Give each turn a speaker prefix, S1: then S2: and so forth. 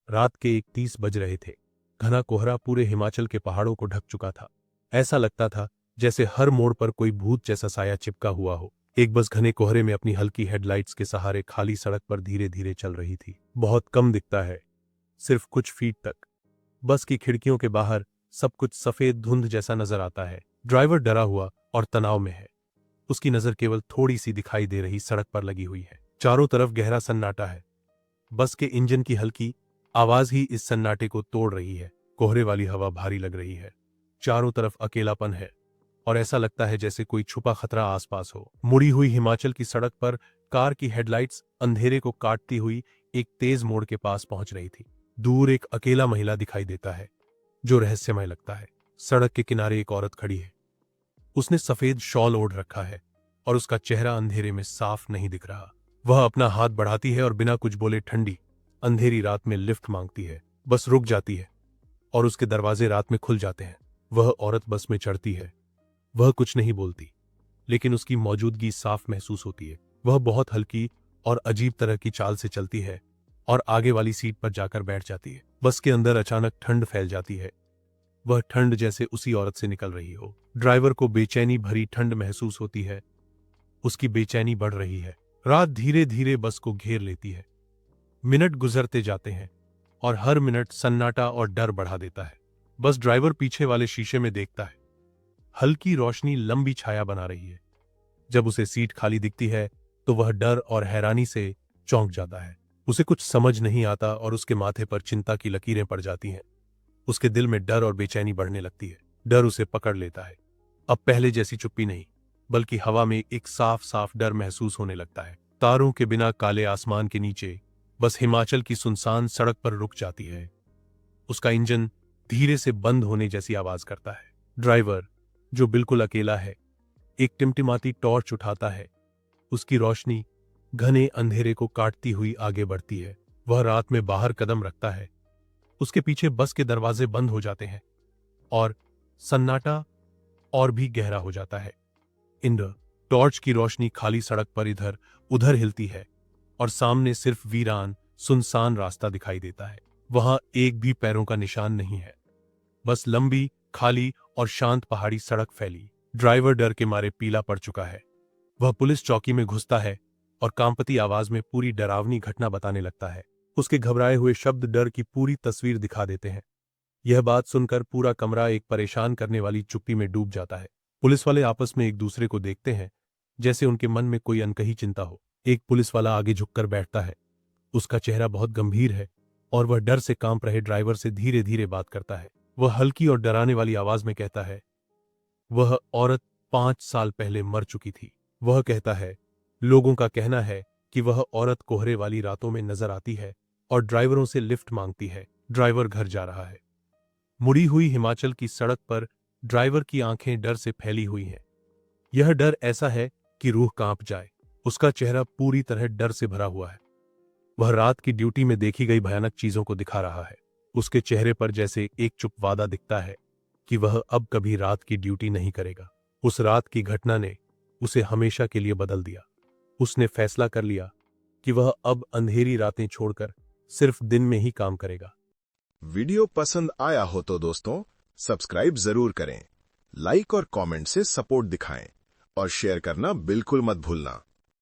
S1: रात के 1:30 बज रहे थे। घना कोहरा पूरे हिमाचल के पहाड़ों को ढक चुका था। ऐसा लगता था जैसे हर मोड़ पर कोई भूत जैसा साया चिपका हुआ हो। एक बस घने कोहरे में अपनी हल्की हेडलाइट्स के सहारे खाली सड़क पर धीरे धीरे चल रही थी। बहुत कम दिखता है, सिर्फ कुछ फीट तक। बस की खिड़कियों के बाहर सब कुछ सफेद धुंध जैसा नजर आता है। ड्राइवर डरा हुआ और तनाव में है। उसकी नजर केवल थोड़ी सी दिखाई दे रही सड़क पर लगी हुई है। चारों तरफ गहरा सन्नाटा है। बस के इंजन की हल्की आवाज ही इस सन्नाटे को तोड़ रही है। कोहरे वाली हवा भारी लग रही है। चारों तरफ अकेलापन है और ऐसा लगता है जैसे कोई छुपा खतरा आसपास हो। मुड़ी हुई हिमाचल की सड़क पर कार की हेडलाइट्स अंधेरे को काटती हुई एक तेज मोड़ के पास पहुंच रही थी। दूर एक अकेला महिला दिखाई देता है जो रहस्यमय लगता है। सड़क के किनारे एक औरत खड़ी है। उसने सफेद शॉल ओढ़ रखा है और उसका चेहरा अंधेरे में साफ नहीं दिख रहा। वह अपना हाथ बढ़ाती है और बिना कुछ बोले ठंडी अंधेरी रात में लिफ्ट मांगती है। बस रुक जाती है और उसके दरवाजे रात में खुल जाते हैं। वह औरत बस में चढ़ती है। वह कुछ नहीं बोलती, लेकिन उसकी मौजूदगी साफ महसूस होती है। वह बहुत हल्की और अजीब तरह की चाल से चलती है और आगे वाली सीट पर जाकर बैठ जाती है। बस के अंदर अचानक ठंड फैल जाती है। वह ठंड जैसे उसी औरत से निकल रही हो। ड्राइवर को बेचैनी भरी ठंड महसूस होती है। उसकी बेचैनी बढ़ रही है। रात धीरे धीरे बस को घेर लेती है। मिनट गुजरते जाते हैं और हर मिनट सन्नाटा और डर बढ़ा देता है। बस ड्राइवर पीछे वाले शीशे में देखता है। हल्की रोशनी लंबी छाया बना रही है। जब उसे सीट खाली दिखती है तो वह डर और हैरानी से चौंक जाता है। उसे कुछ समझ नहीं आता और उसके माथे पर चिंता की लकीरें पड़ जाती हैं। उसके दिल में डर और बेचैनी बढ़ने लगती है। डर उसे पकड़ लेता है। अब पहले जैसी चुप्पी नहीं, बल्कि हवा में एक साफ साफ डर महसूस होने लगता है। तारों के बिना काले आसमान के नीचे बस हिमाचल की सुनसान सड़क पर रुक जाती है। उसका इंजन धीरे से बंद होने जैसी आवाज करता है। ड्राइवर, जो बिल्कुल अकेला है, एक टिमटिमाती टॉर्च उठाता है। उसकी रोशनी घने अंधेरे को काटती हुई आगे बढ़ती है। वह रात में बाहर कदम रखता है। उसके पीछे बस के दरवाजे बंद हो जाते हैं और सन्नाटा और भी गहरा हो जाता है। इंद्र टॉर्च की रोशनी खाली सड़क पर इधर उधर हिलती है और सामने सिर्फ वीरान सुनसान रास्ता दिखाई देता है। वहां एक भी पैरों का निशान नहीं है। बस लंबी, खाली और शांत पहाड़ी सड़क फैली। ड्राइवर डर के मारे पीला पड़ चुका है। वह पुलिस चौकी में घुसता है और कांपती आवाज में पूरी डरावनी घटना बताने लगता है। उसके घबराए हुए शब्द डर की पूरी तस्वीर दिखा देते हैं। यह बात सुनकर पूरा कमरा एक परेशान करने वाली चुप्पी में डूब जाता है। पुलिस वाले आपस में एक दूसरे को देखते हैं, जैसे उनके मन में कोई अनकही चिंता हो। एक पुलिस वाला आगे झुककर बैठता है। उसका चेहरा बहुत गंभीर है और वह डर से कांप रहे ड्राइवर से धीरे धीरे बात करता है। वह हल्की और डराने वाली आवाज में कहता है, वह औरत 5 साल पहले मर चुकी थी। वह कहता है, लोगों का कहना है कि वह औरत कोहरे वाली रातों में नजर आती है और ड्राइवरों से लिफ्ट मांगती है। ड्राइवर घर जा रहा है। मुड़ी हुई हिमाचल की सड़क पर ड्राइवर की आंखें डर से फैली हुई हैं। यह डर ऐसा है कि रूह कांप जाए। उसका चेहरा पूरी तरह डर से भरा हुआ है। वह रात की ड्यूटी में देखी गई भयानक चीजों को दिखा रहा है। उसके चेहरे पर जैसे एक चुप वादा दिखता है कि वह अब कभी रात की ड्यूटी नहीं करेगा। उस रात की घटना ने उसे हमेशा के लिए बदल दिया। उसने फैसला कर लिया कि वह अब अंधेरी रातें छोड़कर सिर्फ दिन में ही काम करेगा।
S2: वीडियो पसंद आया हो तो दोस्तों सब्सक्राइब जरूर करें, लाइक और कमेंट से सपोर्ट दिखाएं और शेयर करना बिल्कुल मत भूलना।